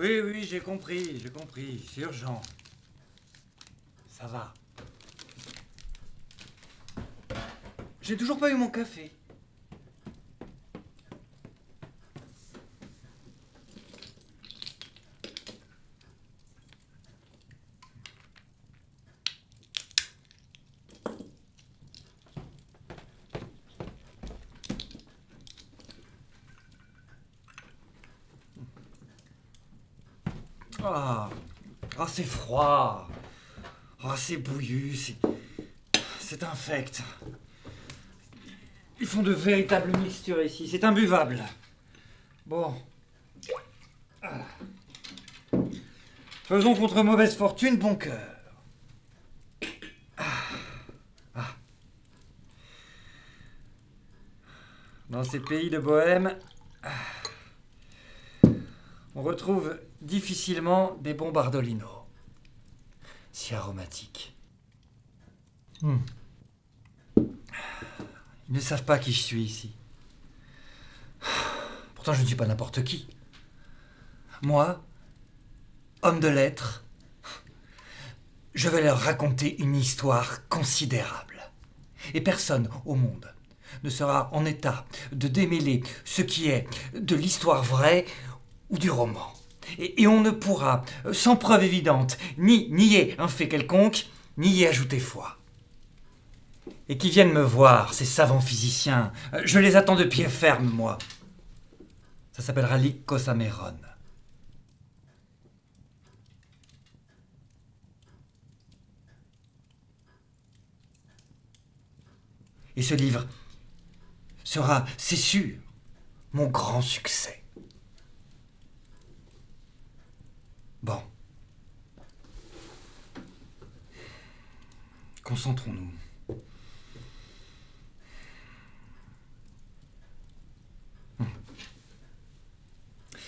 Oui, oui, j'ai compris. C'est urgent. Ça va. J'ai toujours pas eu mon café. Ah, ah c'est froid. Ah, c'est bouillu, c'est infect. Ils font de véritables mixtures ici, c'est imbuvable. Bon. Ah. Faisons contre mauvaise fortune bon cœur. Ah. Dans ces pays de bohème, on retrouve difficilement des bons bardolinos. Si aromatiques. Ils ne savent pas qui je suis ici. Pourtant, je ne suis pas n'importe qui. Moi, homme de lettres, je vais leur raconter une histoire considérable. Et personne au monde ne sera en état de démêler ce qui est de l'histoire vraie ou du roman. Et on ne pourra, sans preuve évidente, ni nier un fait quelconque, ni y ajouter foi. Et qui viennent me voir, ces savants physiciens, je les attends de pied ferme, moi. Ça s'appellera l'Icosaméron. Et ce livre sera, c'est sûr, mon grand succès. Bon. Concentrons-nous.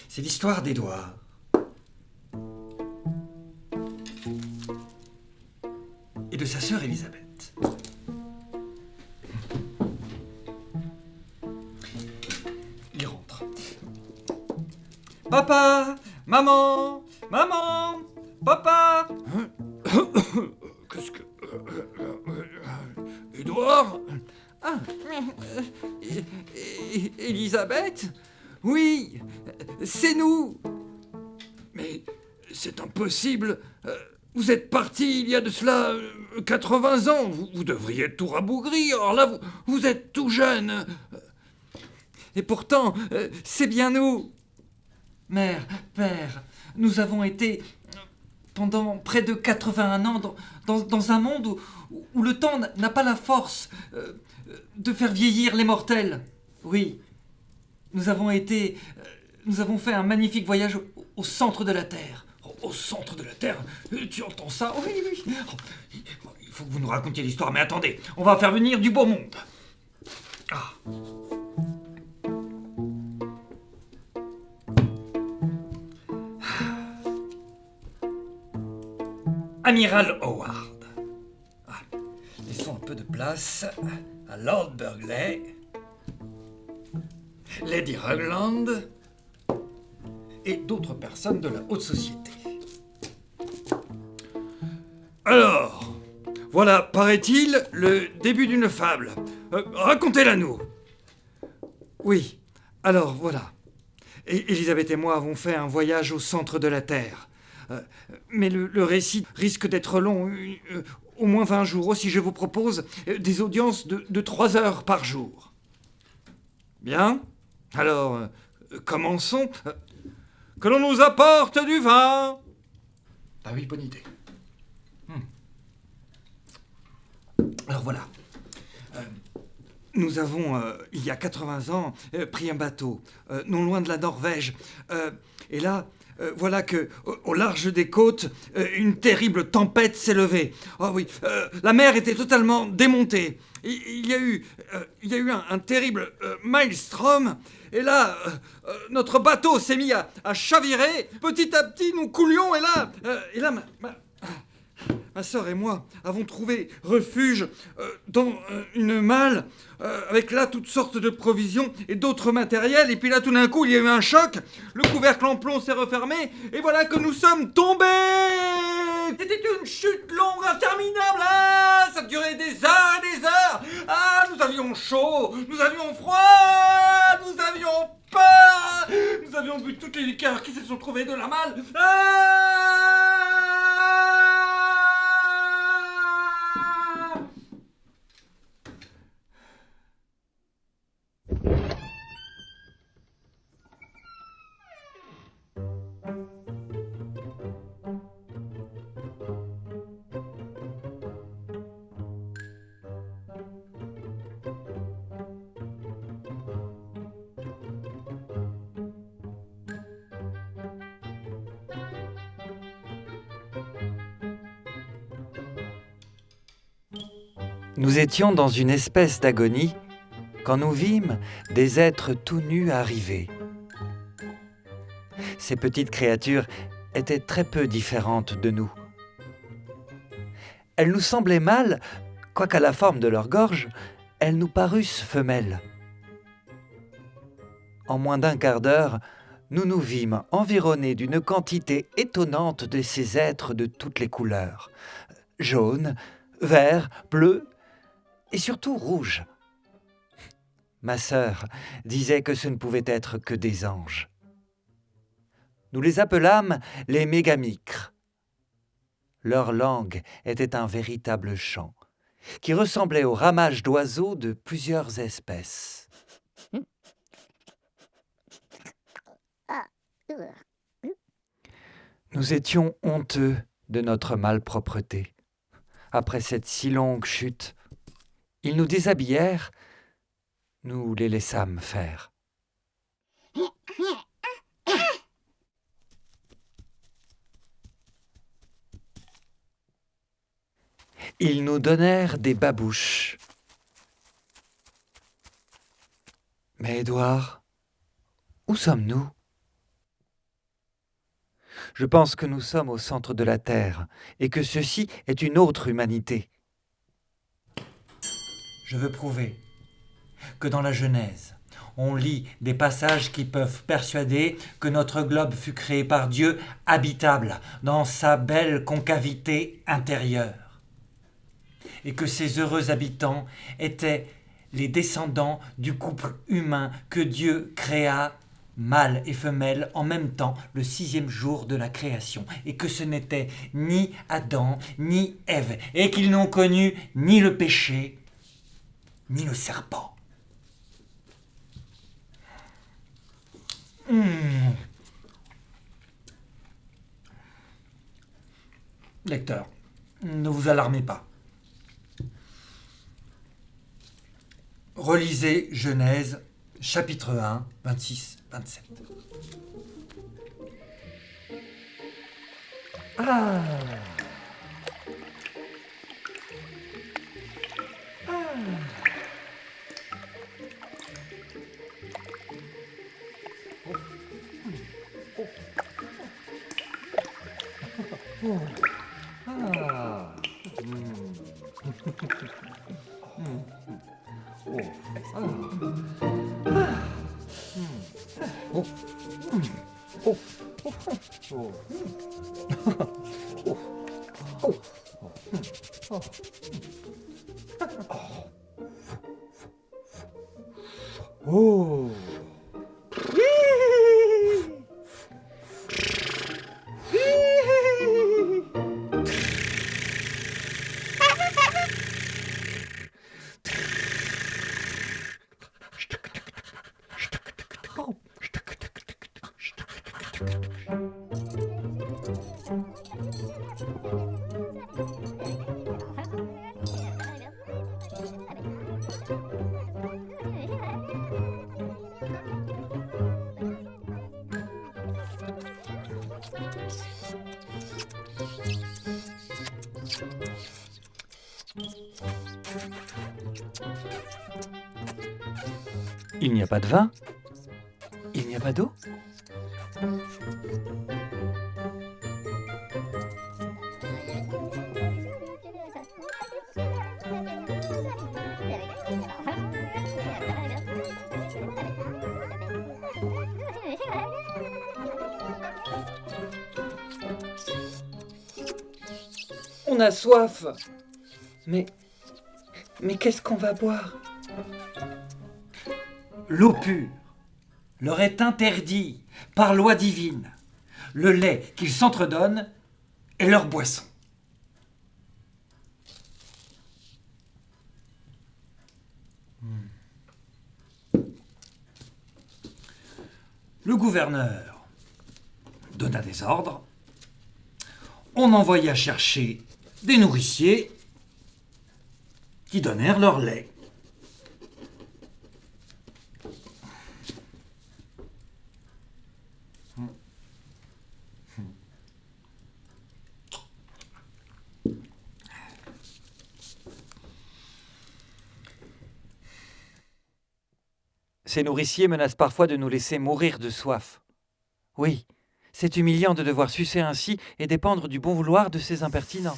C'est l'histoire d'Édouard. Et de sa sœur Élisabeth. Il rentre. Papa! Maman! Maman! Papa! Qu'est-ce que... Édouard? Ah! Élisabeth? Oui! C'est nous! Mais c'est impossible. Vous êtes parti il y a de cela 80 ans. Vous devriez être tout rabougri. Or là, vous êtes tout jeune. Et pourtant, c'est bien nous! Mère, père, nous avons été pendant près de 81 ans dans un monde où le temps n'a pas la force de faire vieillir les mortels. Oui, nous avons fait un magnifique voyage au centre de la Terre. Au centre de la Terre? Tu entends ça? Oui, oui. Il faut que vous nous racontiez l'histoire, mais attendez, on va faire venir du beau monde. Ah. Amiral Howard. Ah. Laissons un peu de place à Lord Burghley, Lady Rugland et d'autres personnes de la haute société. Alors, voilà, paraît-il, le début d'une fable. Racontez-la nous. Oui, alors voilà. Élisabeth et moi avons fait un voyage au centre de la Terre. Mais le récit risque d'être long, au moins 20 jours. Aussi, je vous propose des audiences de 3 heures par jour. Bien. Alors, commençons. Que l'on nous apporte du vin. Ah oui, bonne idée. Alors voilà. Nous avons, il y a 80 ans, pris un bateau, non loin de la Norvège. Et là, voilà que, au large des côtes, une terrible tempête s'est levée. Oh oui, la mer était totalement démontée. Il y a eu un terrible maelstrom. Et là, notre bateau s'est mis à chavirer. Petit à petit, nous coulions. Et là, ma sœur et moi avons trouvé refuge dans une malle avec là toutes sortes de provisions et d'autres matériels. Et puis là, tout d'un coup, il y a eu un choc. Le couvercle en plomb s'est refermé. Et voilà que nous sommes tombés. C'était une chute longue, interminable. Ah, ça durait des heures et des heures. Ah, nous avions chaud, nous avions froid, nous avions peur. Nous avions bu toutes les liqueurs qui se sont trouvées de la malle. Ah! Nous étions dans une espèce d'agonie quand nous vîmes des êtres tout nus arriver. Ces petites créatures étaient très peu différentes de nous. Elles nous semblaient mâles, quoiqu'à la forme de leur gorge, elles nous parussent femelles. En moins d'un quart d'heure, nous nous vîmes environnés d'une quantité étonnante de ces êtres de toutes les couleurs, jaunes, verts, bleus et surtout rouges. Ma sœur disait que ce ne pouvait être que des anges. Nous les appelâmes les mégamicres. Leur langue était un véritable chant, qui ressemblait au ramage d'oiseaux de plusieurs espèces. Nous étions honteux de notre malpropreté. Après cette si longue chute, ils nous déshabillèrent, nous les laissâmes faire. Ils nous donnèrent des babouches. Mais Édouard, où sommes-nous ? Je pense que nous sommes au centre de la Terre et que ceci est une autre humanité. Je veux prouver que dans la Genèse, on lit des passages qui peuvent persuader que notre globe fut créé par Dieu habitable dans sa belle concavité intérieure, et que ses heureux habitants étaient les descendants du couple humain que Dieu créa, mâle et femelle, en même temps le 6e jour de la création, et que ce n'était ni Adam ni Ève, et qu'ils n'ont connu ni le péché, ni le serpent. Lecteur, ne vous alarmez pas. Relisez Genèse, chapitre 1, 26-27. Il n'y a pas de vin ? Il n'y a pas d'eau ? On a soif. Mais qu'est-ce qu'on va boire? L'eau pure leur est interdite par loi divine. Le lait qu'ils s'entredonnent est leur boisson. Le gouverneur donna des ordres. On envoya chercher des nourriciers qui donnèrent leur lait. Ces nourriciers menacent parfois de nous laisser mourir de soif. Oui, c'est humiliant de devoir sucer ainsi et dépendre du bon vouloir de ces impertinents.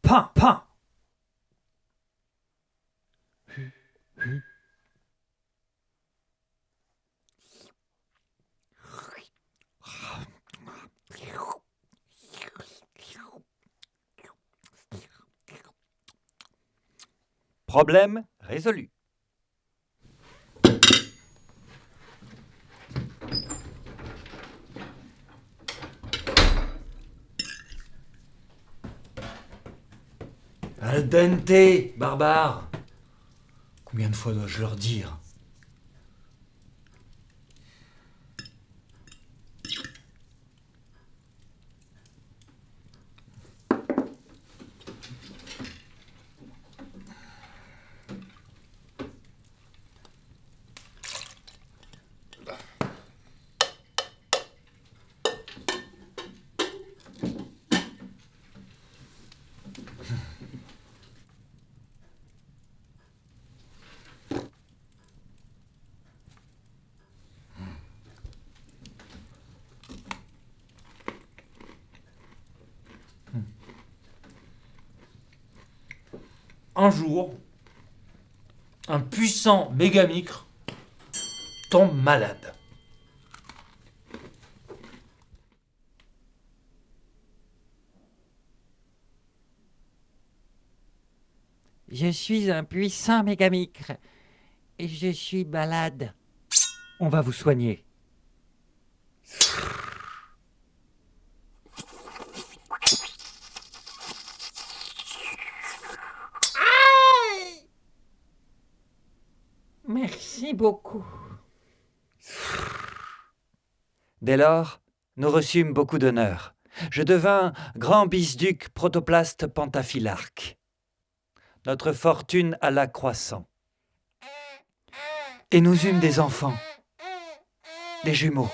Pain. Problème résolu. Al dente, barbare. Combien de fois dois-je leur dire? Un jour, un puissant mégamicre tombe malade. Je suis un puissant mégamicre et je suis malade. On va vous soigner. Merci beaucoup. Dès lors, nous reçûmes beaucoup d'honneur. Je devins grand bisduc protoplaste pentaphylarque. Notre fortune alla croissant. Et nous eûmes des enfants, des jumeaux.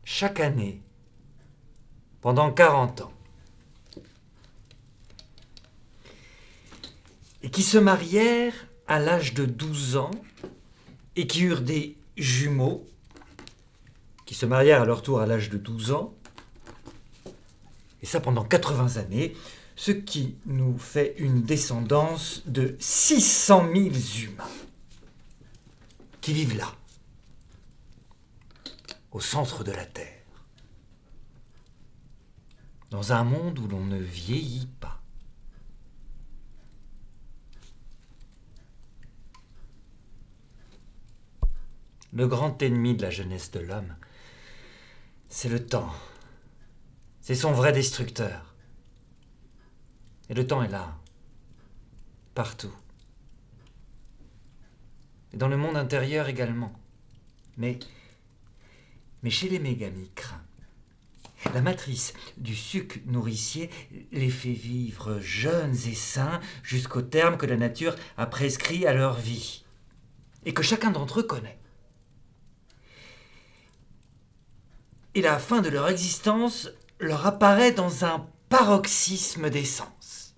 Chaque année, pendant 40 ans, et qui se marièrent à l'âge de 12 ans, et qui eurent des jumeaux, qui se marièrent à leur tour à l'âge de 12 ans, et ça pendant 80 années, ce qui nous fait une descendance de 600 000 humains qui vivent là, au centre de la Terre, dans un monde où l'on ne vieillit pas. Le grand ennemi de la jeunesse de l'homme, c'est le temps. C'est son vrai destructeur. Et le temps est là, partout. Et dans le monde intérieur également. Mais chez les mégamicres, la matrice du suc nourricier les fait vivre jeunes et sains jusqu'au terme que la nature a prescrit à leur vie, et que chacun d'entre eux connaît. Et la fin de leur existence leur apparaît dans un paroxysme d'essence.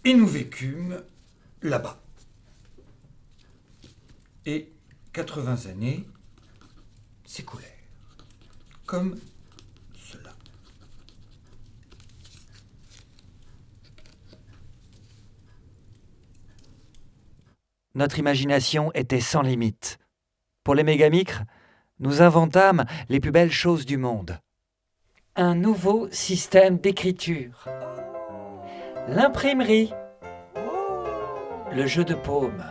Et nous vécûmes là-bas. Et 80 années s'écoulèrent, comme cela. Notre imagination était sans limite. Pour les mégamicres, nous inventâmes les plus belles choses du monde. Un nouveau système d'écriture. L'imprimerie. Le jeu de paume.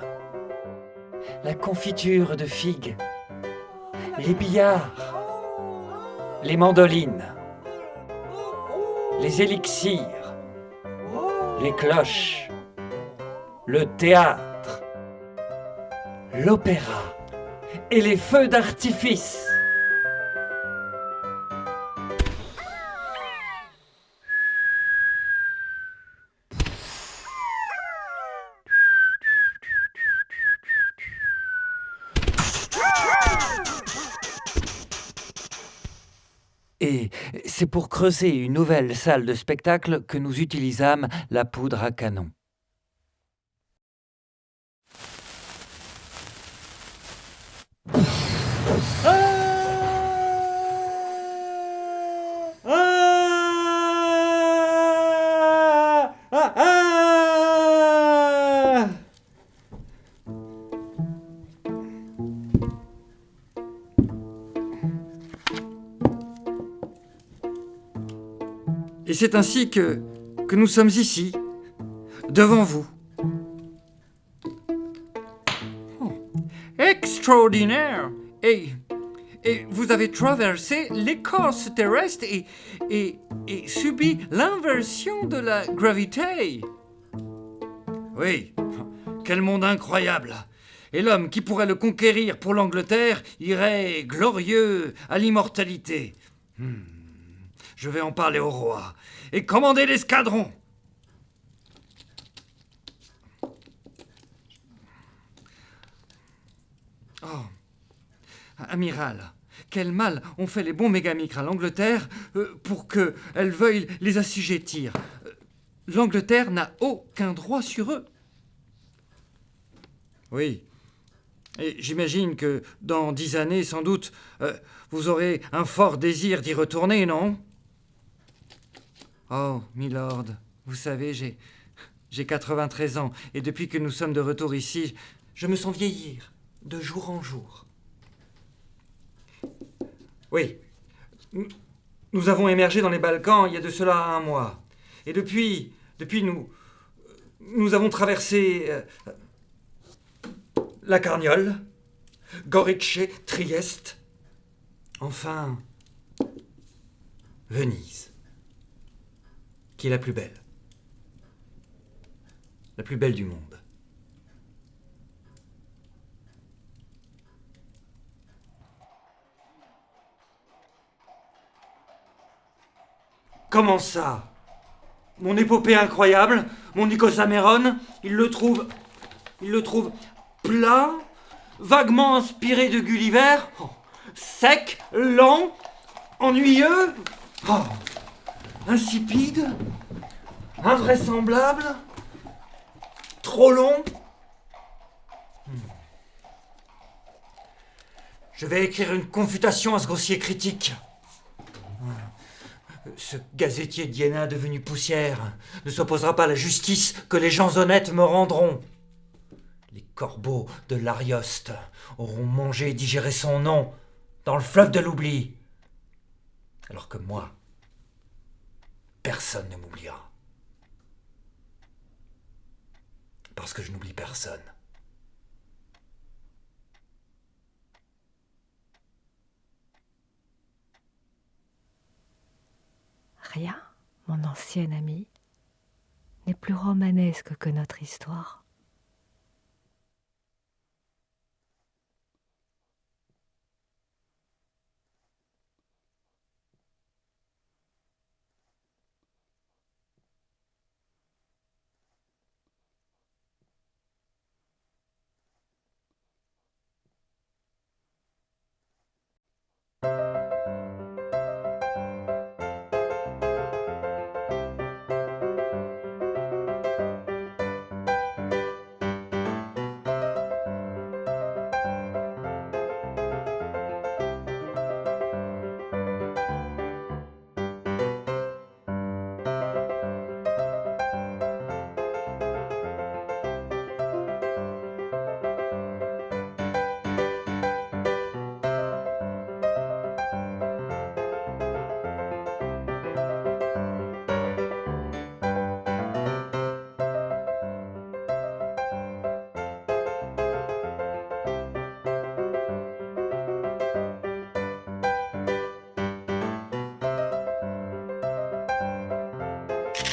La confiture de figues. Les billards. Les mandolines. Les élixirs. Les cloches. Le théâtre. L'opéra. Et les feux d'artifice. Et c'est pour creuser une nouvelle salle de spectacle que nous utilisâmes la poudre à canon. Et c'est ainsi que nous sommes ici, devant vous. Oh, extraordinaire! Et vous avez traversé l'écorce terrestre et subi l'inversion de la gravité. Oui, quel monde incroyable! Et l'homme qui pourrait le conquérir pour l'Angleterre irait glorieux à l'immortalité. Je vais en parler au roi et commander l'escadron. Oh, amiral, quel mal ont fait les bons mégamicres à l'Angleterre pour qu'elle veuille les assujettir. L'Angleterre n'a aucun droit sur eux. Oui, et j'imagine que dans 10 années, sans doute, vous aurez un fort désir d'y retourner, non ? Oh, milord, vous savez, j'ai 93 ans, et depuis que nous sommes de retour ici, Je me sens vieillir, de jour en jour. oui, nous avons émergé dans les Balkans il y a de cela 1 mois. Et depuis nous avons traversé la Carniole, Gorice, Trieste, enfin Venise, qui est la plus belle du monde. Comment ça ? Mon épopée incroyable, mon Nicosaméron, il le trouve plat, vaguement inspiré de Gulliver, sec, lent, ennuyeux, insipide, invraisemblable, trop long. Je vais écrire une confutation à ce grossier critique. Ce gazetier d'Iéna devenu poussière ne s'opposera pas à la justice que les gens honnêtes me rendront. Les corbeaux de l'Arioste auront mangé et digéré son nom dans le fleuve de l'oubli. Alors que moi, personne ne m'oubliera. Parce que je n'oublie personne. Rien, mon ancien ami, n'est plus romanesque que notre histoire.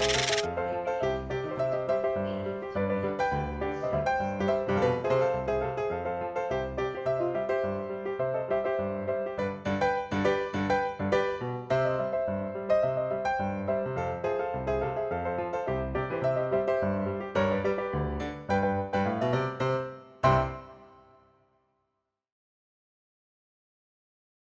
Thank you.